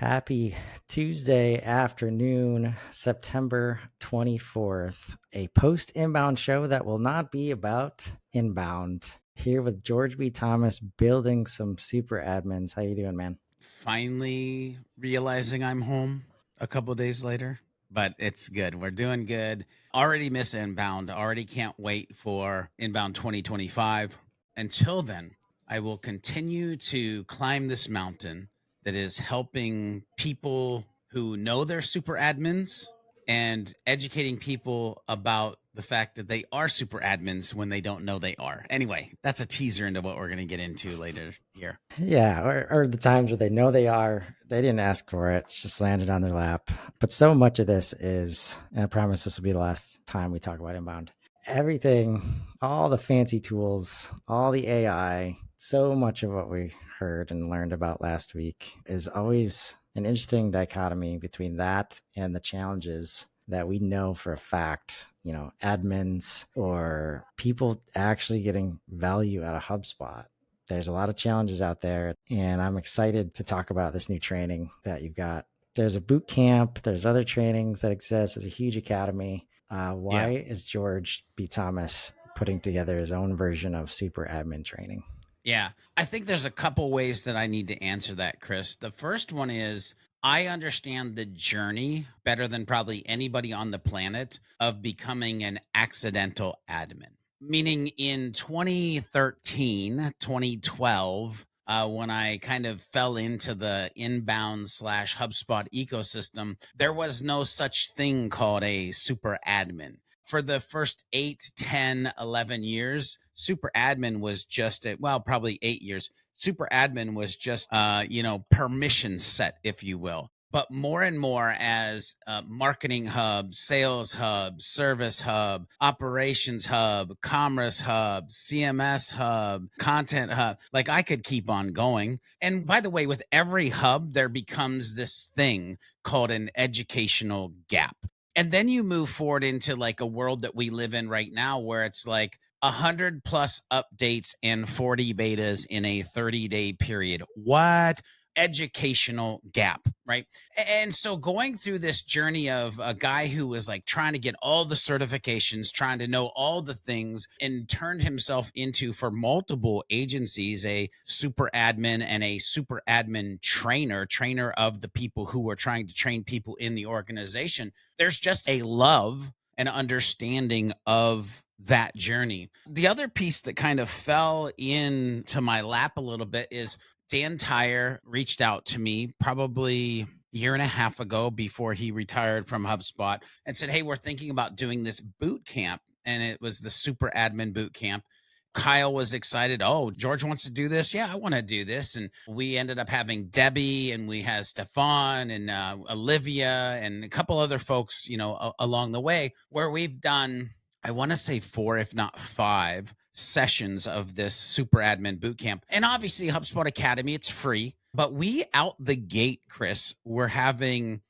Happy Tuesday afternoon, September 24th, a post inbound show that will not be about inbound. Here with George B. Thomas building some super admins. How you doing, man? Finally realizing I'm home a couple days later, but it's good. We're doing good. Already miss inbound. Already can't wait for inbound 2025. Until then, I will continue to climb this mountain that is helping people who know they're super admins and educating people about the fact that they are super admins when they don't know they are. Anyway, that's a teaser into what we're going to get into later here. Yeah, or the times where they know they are, they didn't ask for it, it's just landed on their lap. But so much of this is, and I promise this will be the last time we talk about inbound. Everything, all the fancy tools, all the AI, so much of what we heard and learned about last week is always an interesting dichotomy between that and the challenges that we know for a fact, admins or people actually getting value out of HubSpot. There's a lot of challenges out there, and I'm excited to talk about this new training that you've got. There's a boot camp, there's other trainings that exist. There's a huge academy. Why Yeah. is George B. Thomas putting together his own version of super admin training? Yeah. I think there's a couple ways that I need to answer that, Chris. The first one is I understand the journey better than probably anybody on the planet of becoming an accidental admin. Meaning in 2013, 2012, when I kind of fell into the inbound slash HubSpot ecosystem, there was no such thing called a super admin. For the first 8, 10, 11 years, super admin was just probably 8 years. Super admin was just, permission set, if you will. But more and more as marketing hub, sales hub, service hub, operations hub, commerce hub, CMS hub, content hub, like I could keep on going. And by the way, with every hub, there becomes this thing called an educational gap. And then you move forward into like a world that we live in right now where it's like 100 plus updates and 40 betas in a 30-day period. What? Educational gap, right? And so going through this journey of a guy who was like trying to get all the certifications, trying to know all the things, and turned himself into, for multiple agencies, a super admin and a super admin trainer of the people who are trying to train people in the organization. There's just a love and understanding of that journey. The other piece that kind of fell into my lap a little bit is Dan Tyre reached out to me probably a year and a half ago before he retired from HubSpot and said, "Hey, we're thinking about doing this boot camp." And it was the super admin boot camp. Kyle was excited. "Oh, George wants to do this. Yeah, I want to do this." And we ended up having Debbie, and we had Stefan and Olivia and a couple other folks, along the way, where we've done, I want to say 4, if not 5 sessions of this super admin bootcamp. And obviously HubSpot Academy, it's free, but we out the gate, Chris, we're having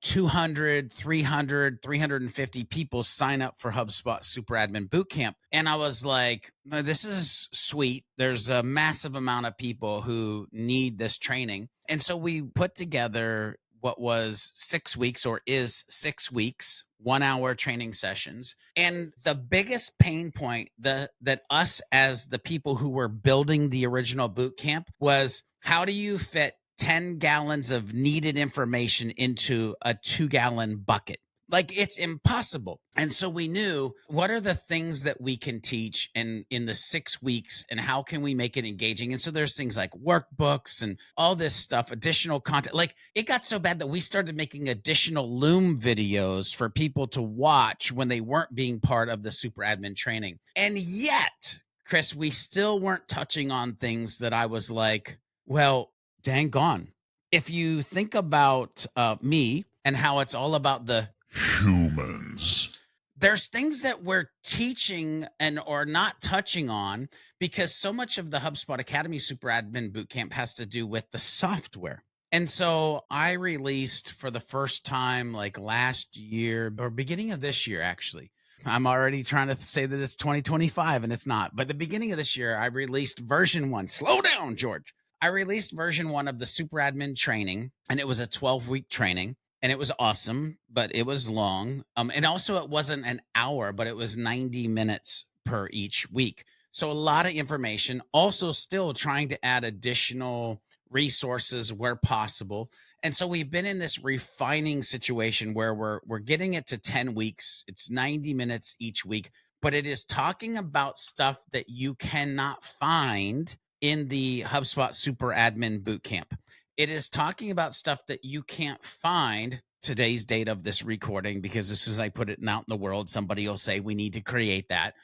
200, 300, 350 people sign up for HubSpot Super Admin Bootcamp. And I was like, this is sweet. There's a massive amount of people who need this training. And so we put together what was 6 weeks, or is 6 weeks, 1-hour training sessions. And the biggest pain point that us as the people who were building the original boot camp was, how do you fit 10 gallons of needed information into a 2-gallon bucket? Like, it's impossible. And so we knew, what are the things that we can teach in the 6 weeks, and how can we make it engaging? And so there's things like workbooks and all this stuff, additional content. Like, it got so bad that we started making additional Loom videos for people to watch when they weren't being part of the super admin training. And yet, Chris, we still weren't touching on things that I was like, well, dang gone. If you think about me and how it's all about the humans, there's things that we're teaching and or not touching on, because so much of the HubSpot Academy Super Admin Bootcamp has to do with the software. And so I released for the first time like last year, or beginning of this year, actually. I'm already trying to say that it's 2025 and it's not. But the beginning of this year, I released version 1. Slow down, George. I released version 1 of the Super Admin training, and it was a 12-week training, and it was awesome, but it was long. And also it wasn't an hour, but it was 90 minutes per each week. So a lot of information, also still trying to add additional resources where possible. And so we've been in this refining situation where we're getting it to 10 weeks. It's 90 minutes each week, but it is talking about stuff that you cannot find in the HubSpot Super Admin Bootcamp. It is talking about stuff that you can't find today's date of this recording, because as soon as I put it out in the world, somebody will say we need to create that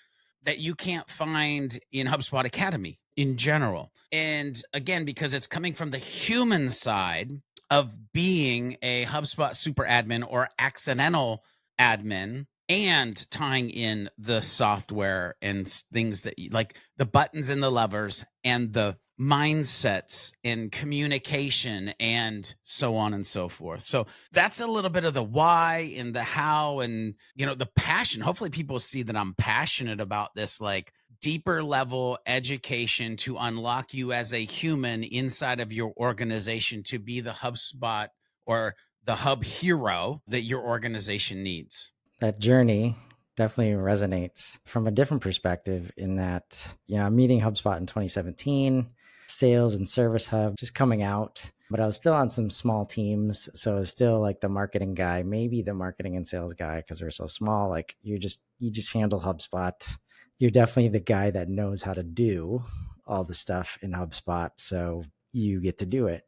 you can't find in HubSpot Academy in general. And again, because it's coming from the human side of being a HubSpot super admin or accidental admin, and tying in the software and things that like the buttons and the levers and the mindsets and communication and so on and so forth. So that's a little bit of the why and the how and, the passion. Hopefully people see that I'm passionate about this, like deeper level education to unlock you as a human inside of your organization to be the HubSpot or the hub hero that your organization needs. That journey definitely resonates from a different perspective in that, I'm meeting HubSpot in 2017, sales and service hub just coming out, but I was still on some small teams. So I was still like the marketing guy, maybe the marketing and sales guy, because we're so small. Like you just handle HubSpot. You're definitely the guy that knows how to do all the stuff in HubSpot. So you get to do it.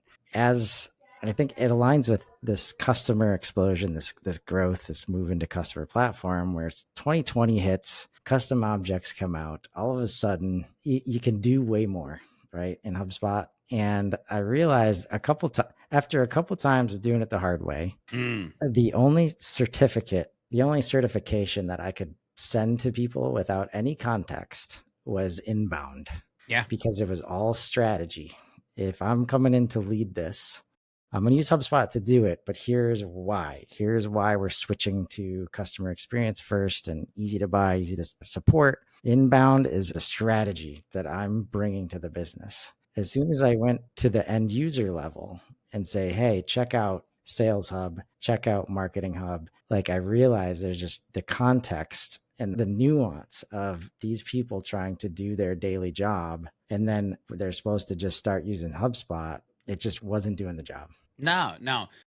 And I think it aligns with this customer explosion, this growth, this move into customer platform where it's 2020 hits, custom objects come out. All of a sudden, you can do way more, right, in HubSpot. And I realized after a couple times of doing it the hard way, the only certification that I could send to people without any context was inbound. Yeah. Because it was all strategy. If I'm coming in to lead this, I'm going to use HubSpot to do it, but here's why. Here's why we're switching to customer experience first and easy to buy, easy to support. Inbound is a strategy that I'm bringing to the business. As soon as I went to the end user level and say, hey, check out Sales Hub, check out Marketing Hub, like I realized there's just the context and the nuance of these people trying to do their daily job. And then they're supposed to just start using HubSpot. It just wasn't doing the job. No.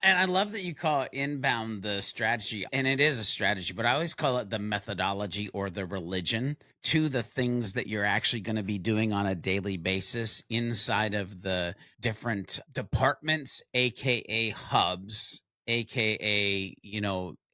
And I love that you call inbound the strategy, and it is a strategy, but I always call it the methodology or the religion to the things that you're actually going to be doing on a daily basis inside of the different departments, AKA hubs, AKA,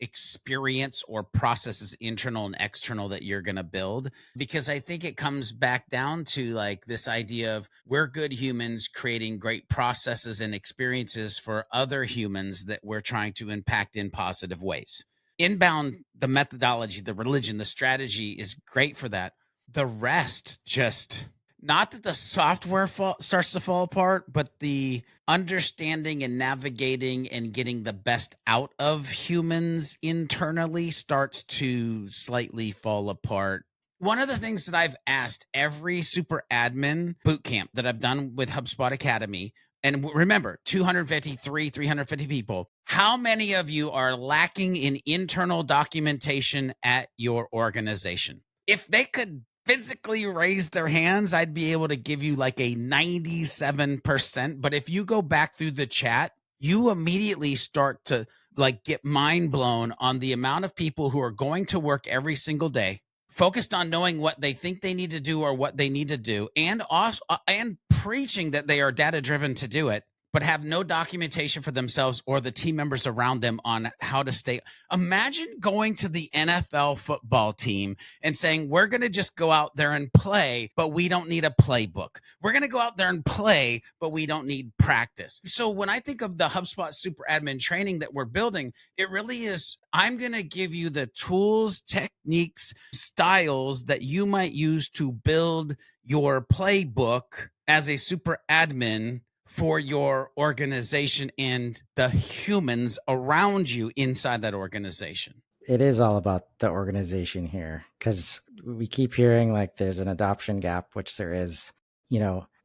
experience or processes, internal and external, that you're going to build. Because I think it comes back down to like this idea of we're good humans creating great processes and experiences for other humans that we're trying to impact in positive ways. Inbound, the methodology, the religion, the strategy is great for that. The rest just, not that the software starts to fall apart, but the understanding and navigating and getting the best out of humans internally starts to slightly fall apart. One of the things that I've asked every super admin bootcamp that I've done with HubSpot Academy, and remember, 350 people, how many of you are lacking in internal documentation at your organization? If they could physically raise their hands, I'd be able to give you like a 97%. But if you go back through the chat, you immediately start to like get mind blown on the amount of people who are going to work every single day, focused on knowing what they think they need to do or what they need to do, and also and preaching that they are data driven to do it, but have no documentation for themselves or the team members around them on how to stay. Imagine going to the NFL football team and saying, we're going to just go out there and play, but we don't need a playbook. We're going to go out there and play, but we don't need practice. So when I think of the HubSpot Super Admin training that we're building, it really is, I'm going to give you the tools, techniques, styles that you might use to build your playbook as a super admin for your organization and the humans around you inside that organization. It is all about the organization here because we keep hearing like there's an adoption gap, which there is.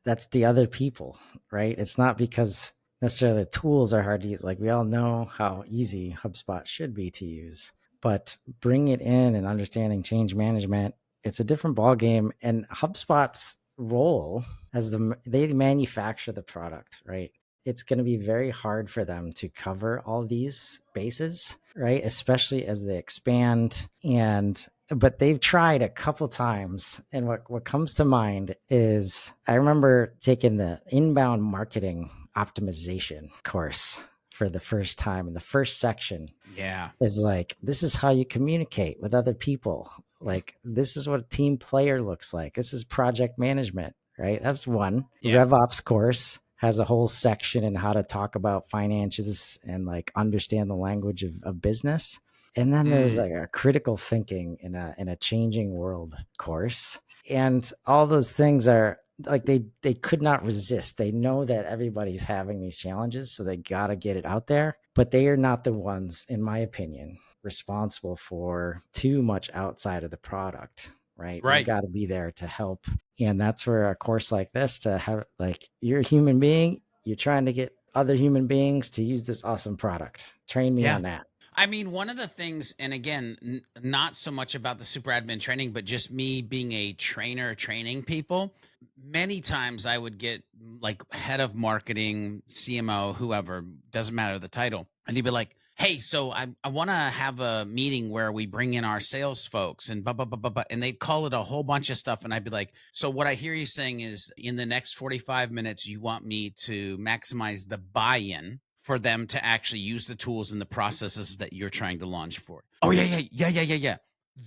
that's the other people, right? It's not because necessarily the tools are hard to use. Like we all know how easy HubSpot should be to use, but bring it in and understanding change management, it's a different ball game. And HubSpot's role as they manufacture the product, right? It's going to be very hard for them to cover all these bases, right? Especially as they expand. And but they've tried a couple times, and what comes to mind is I remember taking the inbound marketing optimization course for the first time, and the first section Yeah. is like, this is how you communicate with other people. Like, this is what a team player looks like. This is project management, right? That's one. Yeah. RevOps course has a whole section in how to talk about finances and like understand the language of business. And then there's Mm. like a critical thinking in a changing world course. And all those things are like they could not resist. They know that everybody's having these challenges, so they got to get it out there, but they are not the ones, in my opinion, responsible for too much outside of the product, right? They've Right. got to be there to help. And that's where a course like this, to have, like, you're a human being, you're trying to get other human beings to use this awesome product. Train me Yeah. on that. I mean, one of the things, and again, not so much about the super admin training, but just me being a trainer training people. Many times I would get like head of marketing, CMO, whoever, doesn't matter the title. And he'd be like, hey, so I want to have a meeting where we bring in our sales folks and blah, blah, blah, blah, blah. And they'd call it a whole bunch of stuff. And I'd be like, so what I hear you saying is in the next 45 minutes, you want me to maximize the buy-in for them to actually use the tools and the processes that you're trying to launch for. Oh, yeah.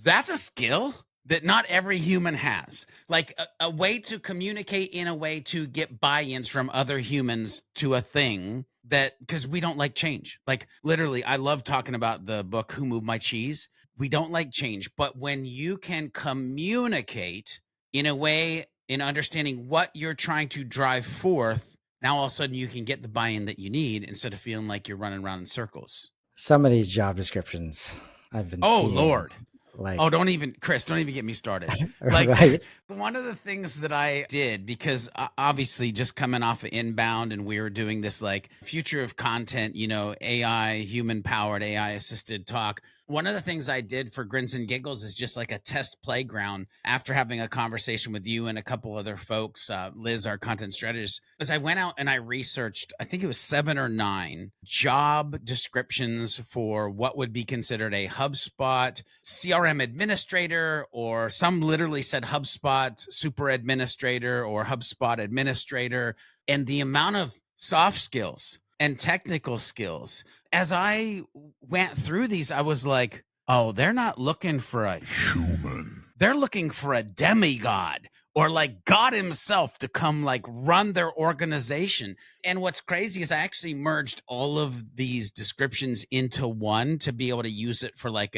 That's a skill that not every human has. Like a way to communicate in a way to get buy-ins from other humans to a thing that, because we don't like change. Like literally, I love talking about the book, Who Moved My Cheese? We don't like change, but when you can communicate in a way, in understanding what you're trying to drive forth, now all of a sudden you can get the buy-in that you need instead of feeling like you're running around in circles. Some of these job descriptions I've been Oh, seeing, Lord. Oh, like, don't even, Chris, don't even get me started. Like, right? one of the things that I did, because obviously just coming off of inbound and we were doing this like future of content, AI, human powered, AI assisted talk. One of the things I did for Grins and Giggles is just like a test playground after having a conversation with you and a couple other folks, Liz, our content strategist, as I went out and I researched, I think it was 7 or 9 job descriptions for what would be considered a HubSpot CRM administrator, or some literally said HubSpot Super Administrator or HubSpot Administrator, and the amount of soft skills and technical skills. As I went through these, I was like, oh, they're not looking for a human. They're looking for a demigod or like God himself to come like run their organization. And what's crazy is I actually merged all of these descriptions into one to be able to use it for like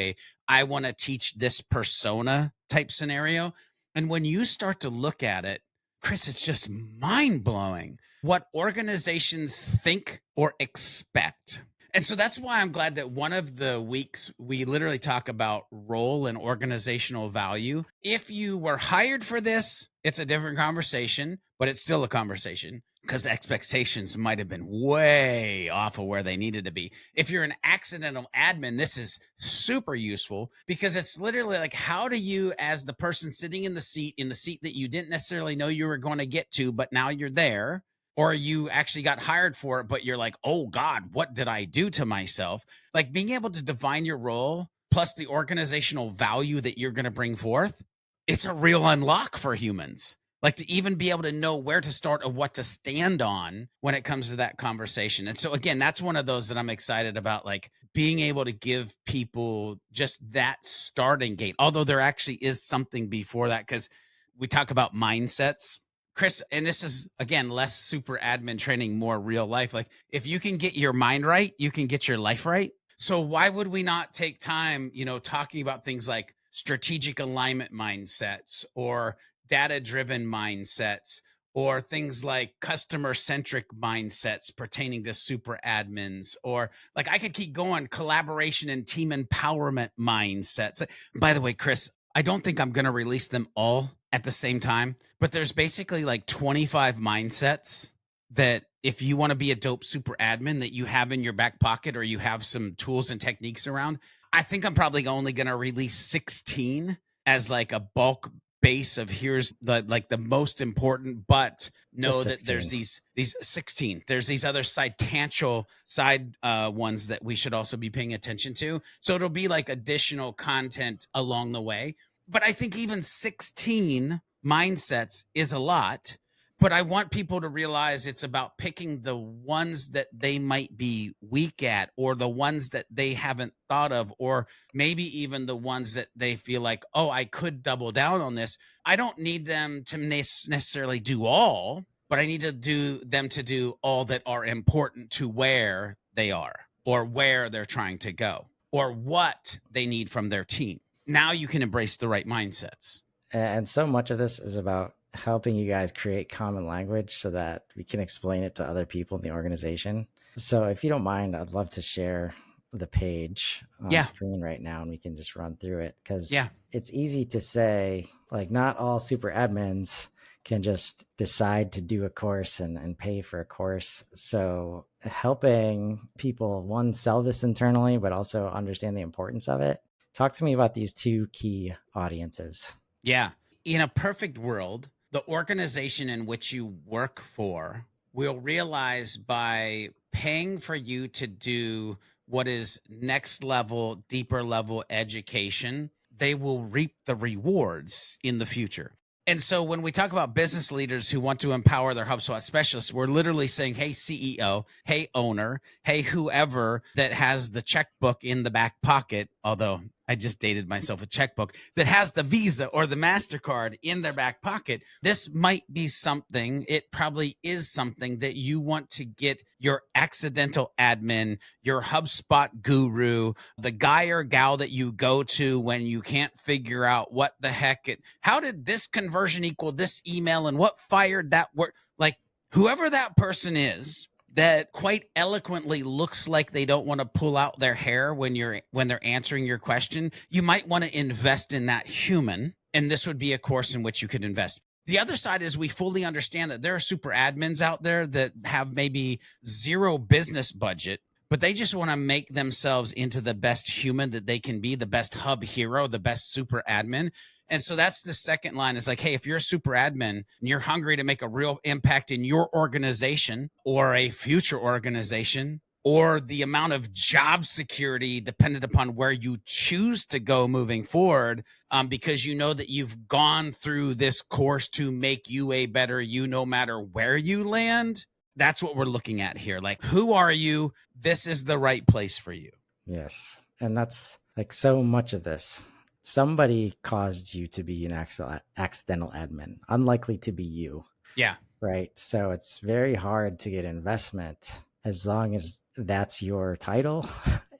I want to teach this persona type scenario. And when you start to look at it, Chris, it's just mind blowing what organizations think or expect. And so that's why I'm glad that one of the weeks we literally talk about role and organizational value. If you were hired for this, it's a different conversation, but it's still a conversation because expectations might have been way off of where they needed to be. If you're an accidental admin, this is super useful because it's literally like, how do you, as the person sitting in the seat that you didn't necessarily know you were going to get to, but now you're there, or you actually got hired for it, but you're like, oh God, what did I do to myself? Like being able to define your role plus the organizational value that you're going to bring forth, it's a real unlock for humans. Like to even be able to know where to start or what to stand on when it comes to that conversation. And so again, that's one of those that I'm excited about, like being able to give people just that starting gate, although there actually is something before that, because we talk about mindsets, Chris, and this is again less super admin training, more real life. Like if you can get your mind right, you can get your life right. So why would we not take time, talking about things like strategic alignment mindsets or data driven mindsets or things like customer centric mindsets pertaining to super admins, or like I could keep going, collaboration and team empowerment mindsets. By the way, Chris, I don't think I'm going to release them all at the same time, but there's basically like 25 mindsets that if you want to be a dope super admin that you have in your back pocket or you have some tools and techniques around. I think I'm probably only going to release 16 as like a bulk base of here's the most important, but Just know that there's 16. these 16. There's these other tangential side ones that we should also be paying attention to. So it'll be like additional content along the way. But I think even 16 mindsets is a lot. But I want people to realize it's about picking the ones that they might be weak at, or the ones that they haven't thought of, or maybe even the ones that they feel like, oh, I could double down on this. I don't need them to necessarily do all, but I need to do them to do all that are important to where they are, or where they're trying to go, or what they need from their team. Now you can embrace the right mindsets. And so much of this is about helping you guys create common language so that we can explain it to other people in the organization. So if you don't mind, I'd love to share the page on Yeah. screen right now and we can just run through it, because Yeah. it's easy to say, like, not all super admins can just decide to do a course and pay for a course. So helping people, one, sell this internally, but also understand the importance of it. Talk to me about these two key audiences. Yeah. In a perfect world, the organization in which you work for will realize by paying for you to do what is next level, deeper level education, they will reap the rewards in the future. And so when we talk about business leaders who want to empower their HubSpot specialists, we're literally saying, hey, CEO, hey, owner, hey, whoever that has the checkbook in the back pocket, although I just dated myself a checkbook, that has the Visa or the MasterCard in their back pocket. This might be something, it probably is something that you want to get your accidental admin, your HubSpot guru, the guy or gal that you go to when you can't figure out what the heck how did this conversion equal this email and what fired that word? Like, whoever that person is that quite eloquently looks like they don't want to pull out their hair when they're answering your question, you might want to invest in that human, and this would be a course in which you could invest. The other side is we fully understand that there are super admins out there that have maybe zero business budget, but they just want to make themselves into the best human that they can be, the best hub hero, the best super admin. And so that's the second line, is like, hey, if you're a super admin and you're hungry to make a real impact in your organization or a future organization, or the amount of job security dependent upon where you choose to go moving forward, because you know that you've gone through this course to make you a better you no matter where you land. That's what we're looking at here. Like, who are you? This is the right place for you. Yes. And that's like so much of this. Somebody caused you to be an accidental admin, unlikely to be you. Yeah. Right. So it's very hard to get investment as long as that's your title.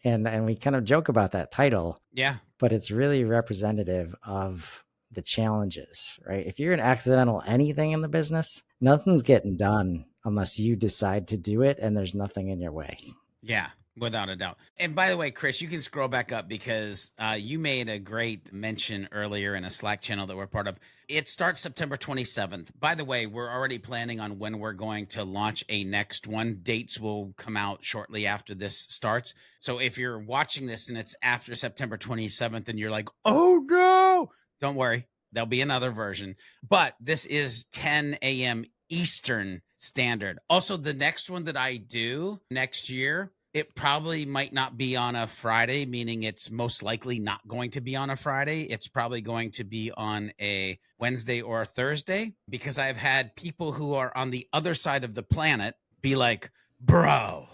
And we kind of joke about that title. Yeah. But it's really representative of the challenges, right? If you're an accidental anything in the business, nothing's getting done unless you decide to do it and there's nothing in your way. Yeah, without a doubt. And by the way, Chris, you can scroll back up because you made a great mention earlier in a Slack channel that we're part of. It starts September 27th. By the way, we're already planning on when we're going to launch a next one. Dates will come out shortly after this starts. So if you're watching this and it's after September 27th and you're like, oh no, don't worry. There'll be another version. But this is 10 a.m. Eastern Standard. Also, the next one that I do next year, it probably might not be on a Friday, meaning it's most likely not going to be on a Friday. It's probably going to be on a Wednesday or a Thursday, because I've had people who are on the other side of the planet be like, bro,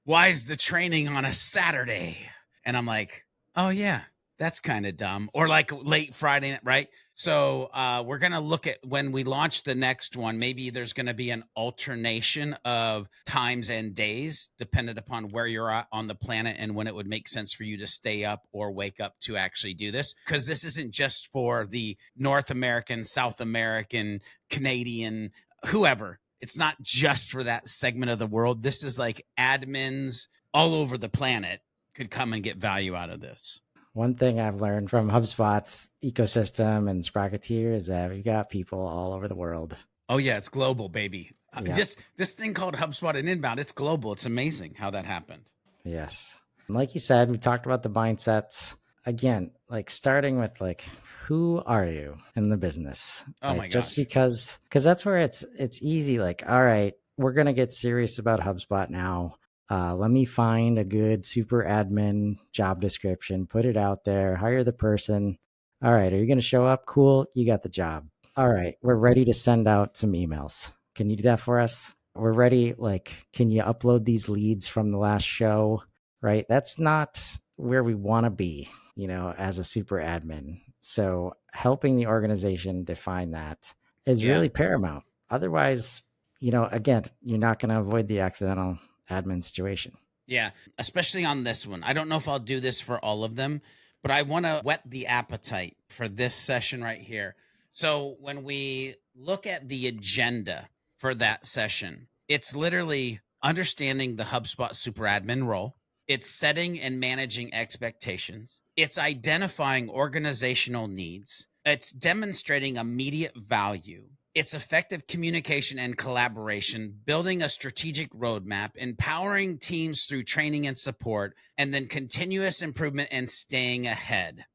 why is the training on a Saturday? And I'm like, oh, yeah, that's kind of dumb. Or like late Friday, right? So we're going to look at when we launch the next one, maybe there's going to be an alternation of times and days dependent upon where you're at on the planet and when it would make sense for you to stay up or wake up to actually do this. Because this isn't just for the North American, South American, Canadian, whoever. It's not just for that segment of the world. This is like admins all over the planet could come and get value out of this. One thing I've learned from HubSpot's ecosystem and Sprocketeer is that we've got people all over the world. Oh yeah, it's global, baby. Yeah. Just this thing called HubSpot and Inbound, it's global. It's amazing how that happened. Yes. Like you said, we talked about the mindsets. Again, like starting with like who are you in the business? Oh my Like just gosh. because that's where it's easy like all right, we're going to get serious about HubSpot now. Let me find a good super admin job description, put it out there, hire the person. All right, are you going to show up? Cool, you got the job. All right, we're ready to send out some emails. Can you do that for us? We're ready. Like, can you upload these leads from the last show? Right. That's not where we want to be, as a super admin. So helping the organization define that is Yeah. really paramount. Otherwise, again, you're not going to avoid the accidental admin situation. Yeah, especially on this one. I don't know if I'll do this for all of them, but I want to whet the appetite for this session right here. So when we look at the agenda for that session, it's literally understanding the HubSpot super admin role. It's setting and managing expectations. It's identifying organizational needs. It's demonstrating immediate value. It's effective communication and collaboration, building a strategic roadmap, empowering teams through training and support, and then continuous improvement and staying ahead.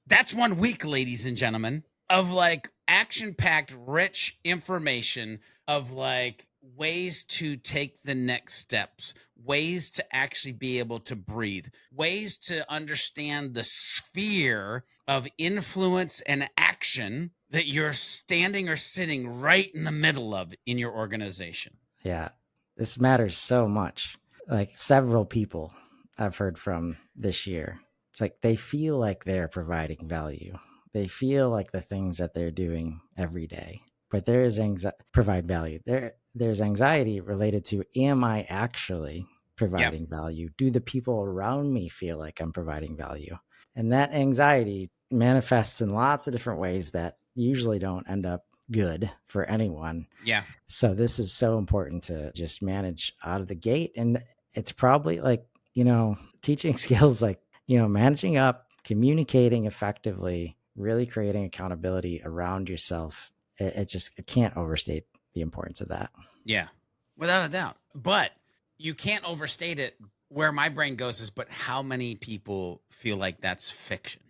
That's 1 week, ladies and gentlemen, of like action packed, rich information of like ways to take the next steps, ways to actually be able to breathe, ways to understand the sphere of influence and action that you're standing or sitting right in the middle of in your organization. Yeah. This matters so much. Like several people I've heard from this year, it's like they feel like they're providing value. They feel like the things that they're doing every day, but there is provide value. There's anxiety related to, am I actually Yeah. providing value? Do the people around me feel like I'm providing value? And that anxiety manifests in lots of different ways that usually don't end up good for anyone. Yeah. So this is so important to just manage out of the gate. And it's probably like, teaching skills like, managing up, communicating effectively, really creating accountability around yourself. It can't overstate the importance of that. Yeah. Without a doubt. But you can't overstate it. Where my brain goes is, but how many people feel like that's fiction?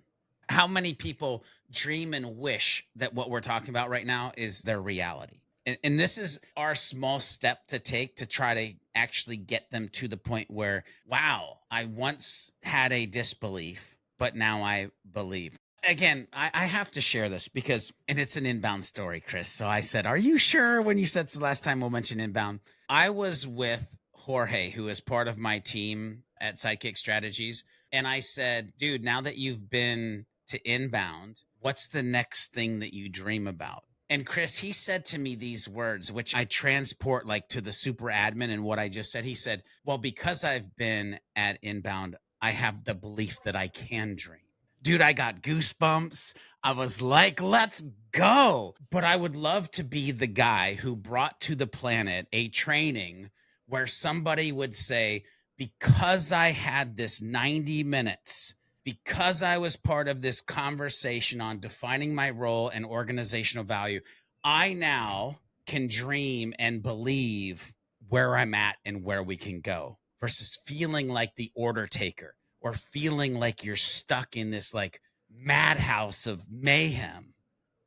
How many people dream and wish that what we're talking about right now is their reality? And this is our small step to take to try to actually get them to the point where, wow, I once had a disbelief, but now I believe. Again, I have to share this because, and it's an inbound story, Chris. So I said, are you sure when you said it's the last time we'll mention inbound? I was with Jorge, who is part of my team at Sidekick Strategies. And I said, dude, now that you've been to inbound, what's the next thing that you dream about? And Chris, he said to me these words, which I transport like to the super admin and what I just said. He said, well, because I've been at inbound, I have the belief that I can dream. Dude, I got goosebumps. I was like, let's go. But I would love to be the guy who brought to the planet a training where somebody would say, because I had this 90 minutes, because I was part of this conversation on defining my role and organizational value, I now can dream and believe where I'm at and where we can go versus feeling like the order taker or feeling like you're stuck in this like madhouse of mayhem.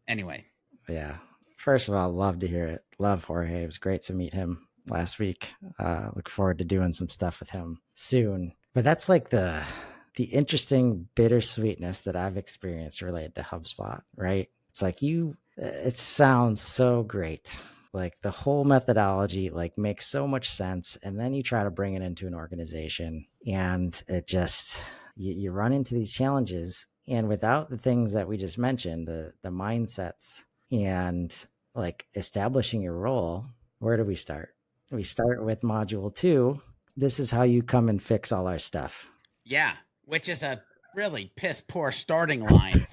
Anyway. Yeah. First of all, love to hear it. Love Jorge. It was great to meet him last week. Look forward to doing some stuff with him soon. But that's like the interesting bittersweetness that I've experienced related to HubSpot, right? It's like it sounds so great. Like the whole methodology like makes so much sense. And then you try to bring it into an organization and it just, you run into these challenges. And without the things that we just mentioned, the mindsets and like establishing your role, where do we start? We start with module 2. This is how you come and fix all our stuff. Yeah, which is a really piss poor starting line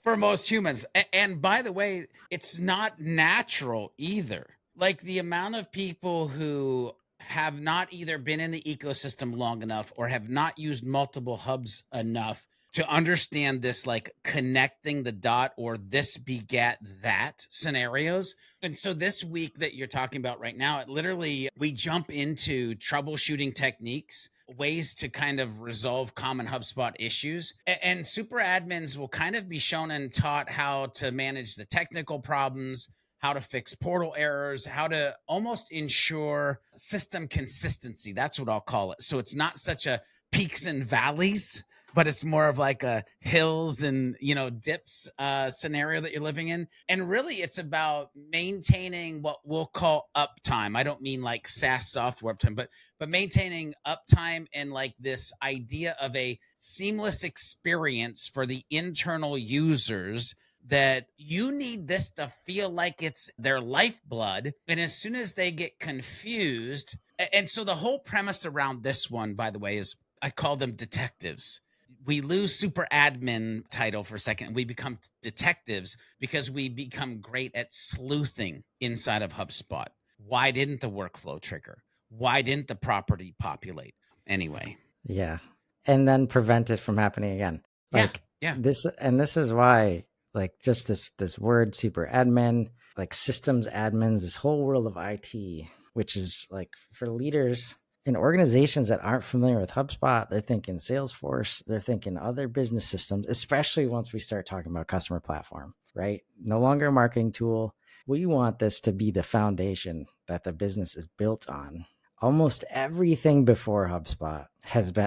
for most humans. And by the way, it's not natural either. Like the amount of people who have not either been in the ecosystem long enough or have not used multiple hubs enough to understand this, like connecting the dot or this begat that scenarios. And so this week that you're talking about right now, it literally, we jump into troubleshooting techniques, ways to kind of resolve common HubSpot issues. And super admins will kind of be shown and taught how to manage the technical problems, how to fix portal errors, how to almost ensure system consistency. That's what I'll call it. So it's not such a peaks and valleys, but it's more of like a hills and dips scenario that you're living in. And really it's about maintaining what we'll call uptime. I don't mean like SaaS software uptime, but maintaining uptime and like this idea of a seamless experience for the internal users, that you need this to feel like it's their lifeblood. And as soon as they get confused, and so the whole premise around this one, by the way, is I call them detectives. We lose super admin title for a second. We become detectives because we become great at sleuthing inside of HubSpot. Why didn't the workflow trigger? Why didn't the property populate? Anyway. Yeah. And then prevent it from happening again. Yeah. Like Yeah. this is why, like, just this word super admin, like systems admins, this whole world of IT, which is like for leaders in organizations that aren't familiar with HubSpot, they're thinking Salesforce, they're thinking other business systems, especially once we start talking about customer platform, right? No longer a marketing tool. We want this to be the foundation that the business is built on. Almost everything before HubSpot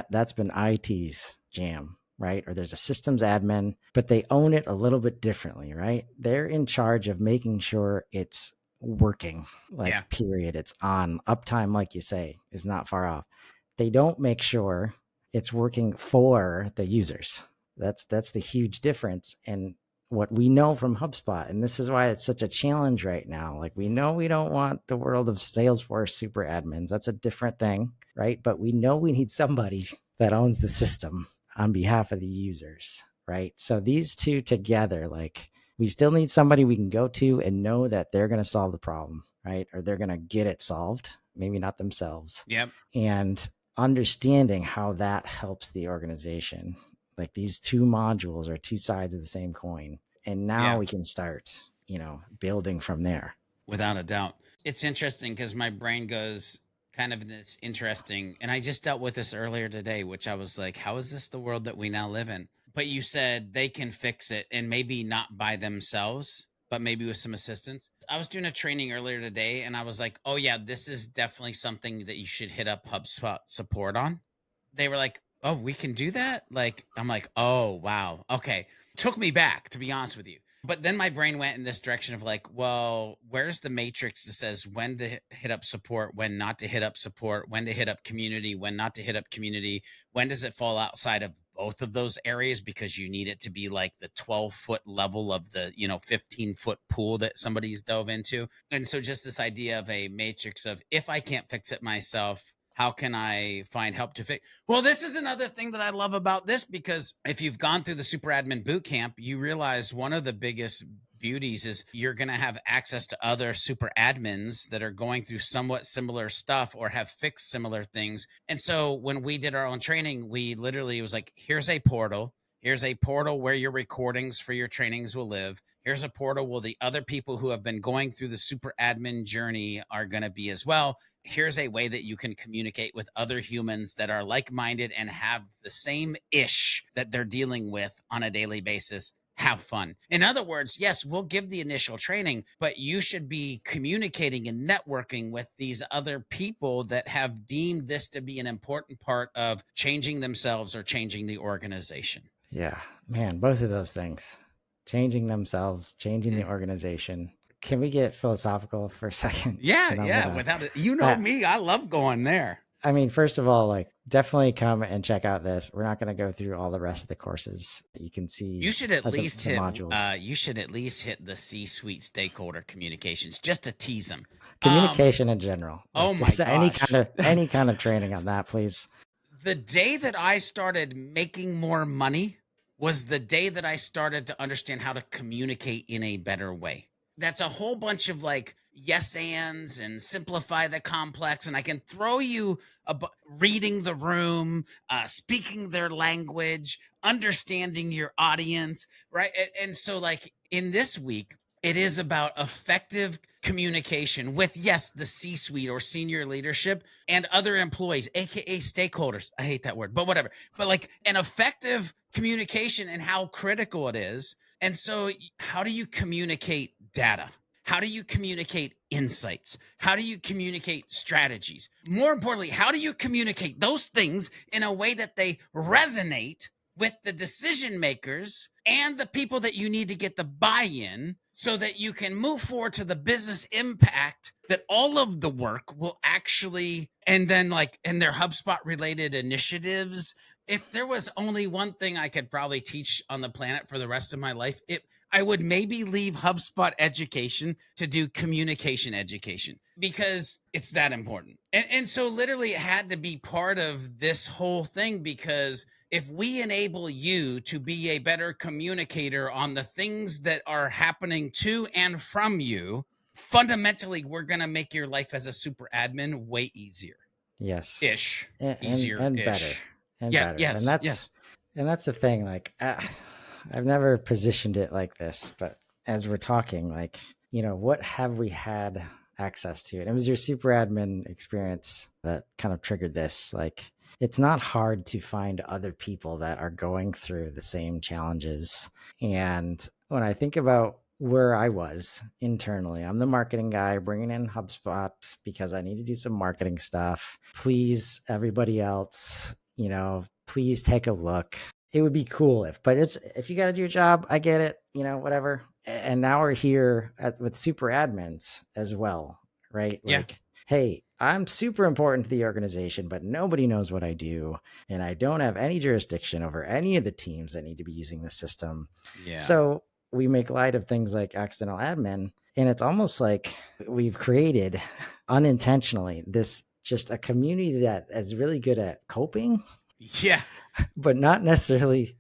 that's been IT's jam, right? Or there's a systems admin, but they own it a little bit differently, right? They're in charge of making sure it's working, Yeah. like period. It's on. Uptime, like you say, is not far off. They don't make sure it's working for the users. That's the huge difference. And what we know from HubSpot, and this is why it's such a challenge right now. Like, we know we don't want the world of Salesforce super admins. That's a different thing, right? But we know we need somebody that owns the system on behalf of the users, right? So these two together, like, we still need somebody we can go to and know that they're going to solve the problem, right? Or they're going to get it solved, maybe not themselves. Yep. And understanding how that helps the organization. Like, these two modules are two sides of the same coin. And now Yeah. we can start, building from there. Without a doubt. It's interesting because my brain goes kind of in this interesting, and I just dealt with this earlier today, which I was like, how is this the world that we now live in? But you said they can fix it, and maybe not by themselves, but maybe with some assistance. I was doing a training earlier today and I was like, oh yeah, this is definitely something that you should hit up HubSpot support on. They were like, oh, we can do that? Like, I'm like, oh, wow. Okay. Took me back, to be honest with you. But then my brain went in this direction of like, well, where's the matrix that says when to hit up support, when not to hit up support, when to hit up community, when not to hit up community? When does it fall outside of both of those areas because you need it to be like the 12-foot level of the 15-foot pool that somebody's dove into? And so just this idea of a matrix of, if I can't fix it myself, how can I find help to fix? Well, this is another thing that I love about this, because if you've gone through the super admin boot camp, you realize one of the biggest beauties is you're going to have access to other super admins that are going through somewhat similar stuff or have fixed similar things. And so when we did our own training, we literally was like, here's a portal. Here's a portal where your recordings for your trainings will live. Here's a portal where the other people who have been going through the super admin journey are going to be as well. Here's a way that you can communicate with other humans that are like-minded and have the same ish that they're dealing with on a daily basis. Have fun. In other words, yes, we'll give the initial training, but you should be communicating and networking with these other people that have deemed this to be an important part of changing themselves or changing the organization. Yeah, man, both of those things, changing themselves, changing the organization. Can we get philosophical for a second? Yeah, And I'm yeah. gonna, Without it, you know I, me, I love going there. I mean, first of all, like, definitely come and check out this. We're not going to go through all the rest of the courses. You can You see should at like least the hit. modules. You should at least hit the C-suite stakeholder communications just to tease them. Communication in general, Oh like, my just gosh. any kind of training on that, please. The day that I started making more money was the day that I started to understand how to communicate in a better way. That's a whole bunch of like, yes ands and simplify the complex, and I can throw you reading the room, speaking their language, understanding your audience, right? And so, like in this week, it is about effective communication with, yes, the C suite or senior leadership and other employees, AKA stakeholders. I hate that word, but whatever. But like an effective communication and how critical it is. And so, how do you communicate data? How do you communicate insights? How do you communicate strategies? More importantly, how do you communicate those things in a way that they resonate with the decision makers and the people that you need to get the buy-in so that you can move forward to the business impact that all of the work will actually, and then like in their HubSpot related initiatives. If there was only one thing I could probably teach on the planet for the rest of my life, I would maybe leave HubSpot education to do communication education because it's that important. And so literally it had to be part of this whole thing, because if we enable you to be a better communicator on the things that are happening to and from you, fundamentally, we're going to make your life as a super admin way easier Yes. ish. And Easier better. ish. And Yeah. better. And Yes. Yes. that's the thing. Like, I've never positioned it like this, but as we're talking, like, what have we had access to? And it was your super admin experience that kind of triggered this. Like, it's not hard to find other people that are going through the same challenges. And when I think about where I was internally, I'm the marketing guy bringing in HubSpot because I need to do some marketing stuff. Please, everybody else, please take a look. It would be cool but if you got to do your job, I get it, whatever. And now we're here with super admins as well, right? Yeah. Like, hey, I'm super important to the organization, but nobody knows what I do. And I don't have any jurisdiction over any of the teams that need to be using the system. Yeah. So we make light of things like accidental admin. And it's almost like we've created unintentionally this just a community that is really good at coping, Yeah. but not necessarily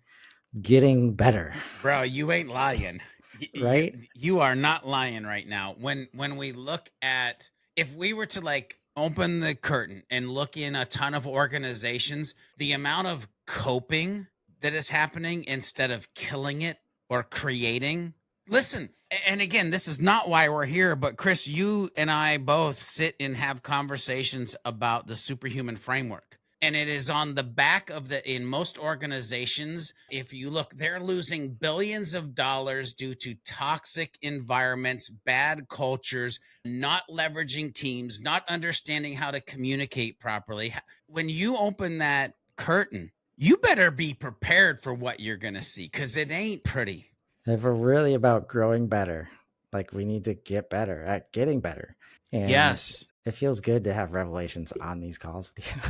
getting better, Bro, you ain't lying. You right? you are not lying right now. When we look at, if we were to like open the curtain and look in a ton of organizations, the amount of coping that is happening instead of killing it or creating. Listen, and again, this is not why we're here, but Chris, you and I both sit and have conversations about the superhuman framework. And it is on the back of in most organizations, if you look, they're losing billions of dollars due to toxic environments, bad cultures, not leveraging teams, not understanding how to communicate properly. When you open that curtain, you better be prepared for what you're going to see, because it ain't pretty. If we're really about growing better, like we need to get better at getting better. And Yes. it feels good to have revelations on these calls with you.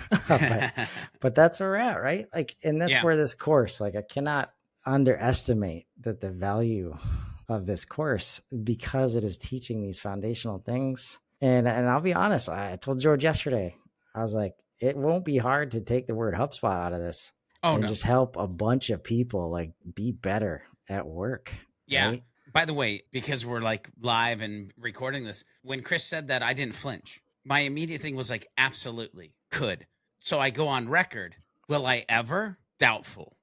but that's where we're at, right? Like, and that's Yeah. where this course, like I cannot underestimate that the value of this course, because it is teaching these foundational things. And I'll be honest, I told George yesterday, I was like, it won't be hard to take the word HubSpot out of this Oh, and no. just help a bunch of people like be better at work, Yeah. right? By the way, because we're like live and recording this, when Chris said that, I didn't flinch. My immediate thing was like, absolutely could. So I go on record. Will I ever? Doubtful.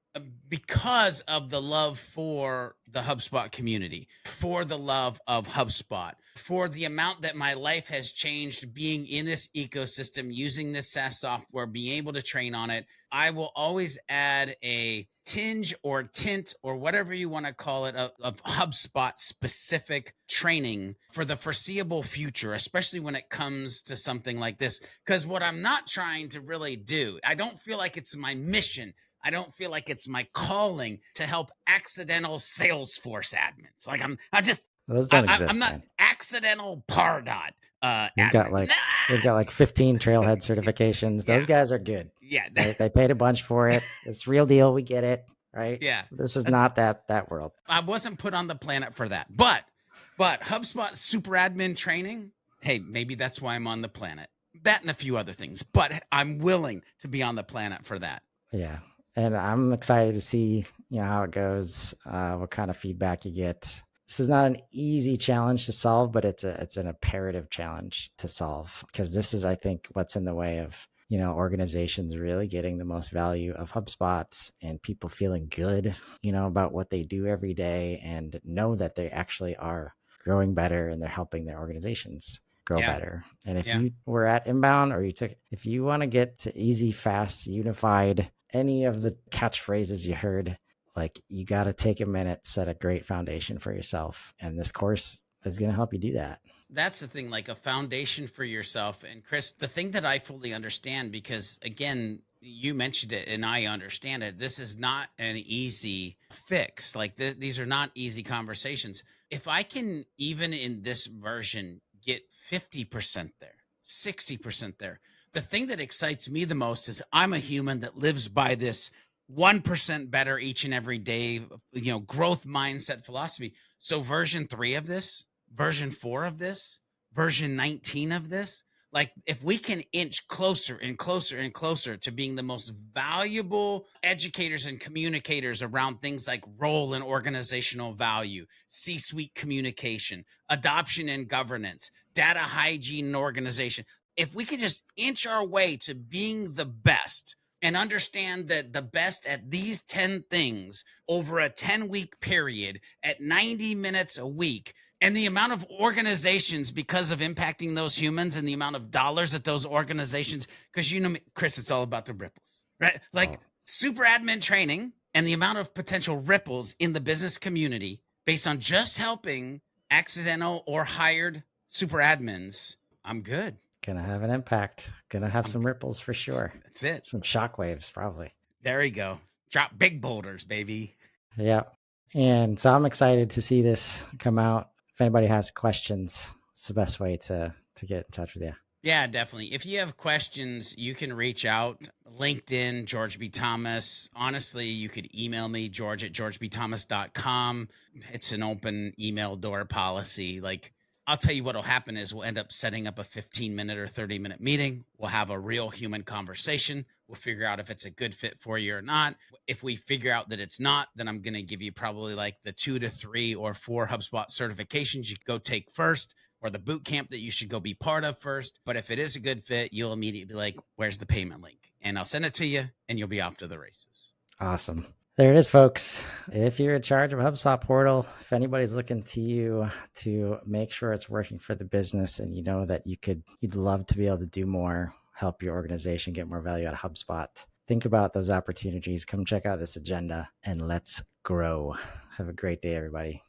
Because of the love for the HubSpot community, for the love of HubSpot, for the amount that my life has changed being in this ecosystem, using this SaaS software, being able to train on it, I will always add a tinge or tint or whatever you want to call it of HubSpot specific training for the foreseeable future, especially when it comes to something like this. Because what I'm not trying to really do, I don't feel like it's my mission. I don't feel like it's my calling to help accidental Salesforce admins. Like Those don't I'm exist, not man. accidental Pardot You've got admins. like they've got like 15 trailhead certifications. Yeah, Those guys are good. yeah, They paid a bunch for it. It's real deal. We get it, right? yeah. This is That's not that world. I wasn't put on the planet for that. But HubSpot super admin training, hey, maybe that's why I'm on the planet. That and a few other things, but I'm willing to be on the planet for that. Yeah. And I'm excited to see, how it goes, what kind of feedback you get. This is not an easy challenge to solve, but it's an imperative challenge to solve, because this is, I think, what's in the way of, organizations really getting the most value of HubSpot and people feeling good, about what they do every day and know that they actually are growing better and they're helping their organizations grow Yeah. better. And if Yeah. you were at Inbound, or if you want to get to easy, fast, unified, any of the catchphrases you heard, like, you got to take a minute, set a great foundation for yourself. And this course is going to help you do that. That's the thing, like a foundation for yourself. And Chris, the thing that I fully understand, because again, you mentioned it and I understand it, this is not an easy fix. Like these are not easy conversations. If I can, even in this version, get 50% there, 60% there, the thing that excites me the most is I'm a human that lives by this 1% better each and every day, growth mindset philosophy. So version 3 of this, version 4 of this, version 19 of this, like if we can inch closer and closer and closer to being the most valuable educators and communicators around things like role and organizational value, C-suite communication, adoption and governance, data hygiene and organization, if we could just inch our way to being the best and understand that the best at these 10 things over a 10-week period at 90 minutes a week, and the amount of organizations, because of impacting those humans, and the amount of dollars that those organizations, because Chris, it's all about the ripples, right? Like Oh, super admin training and the amount of potential ripples in the business community based on just helping accidental or hired super admins. I'm good. gonna have an impact. Gonna have I'm some ripples for sure. That's it. Some shockwaves, probably. There you go. Drop big boulders, baby. Yeah. And so I'm excited to see this come out. If anybody has questions, it's the best way to get in touch with you. Yeah, definitely. If you have questions, you can reach out. LinkedIn, George B. Thomas. Honestly, you could email me, george@georgebthomas.com. It's an open email door policy. Like, I'll tell you what'll happen is we'll end up setting up a 15-minute or 30-minute meeting. We'll have a real human conversation. We'll figure out if it's a good fit for you or not. If we figure out that it's not, then I'm going to give you probably like the 2 to 3 or 4 HubSpot certifications you could go take first, or the boot camp that you should go be part of first. But if it is a good fit, you'll immediately be like, where's the payment link? And I'll send it to you and you'll be off to the races. Awesome. There it is, folks. If you're in charge of HubSpot portal, if anybody's looking to you to make sure it's working for the business, and you know that you'd love to be able to do more, help your organization get more value out of HubSpot, think about those opportunities. Come check out this agenda and let's grow. Have a great day, everybody.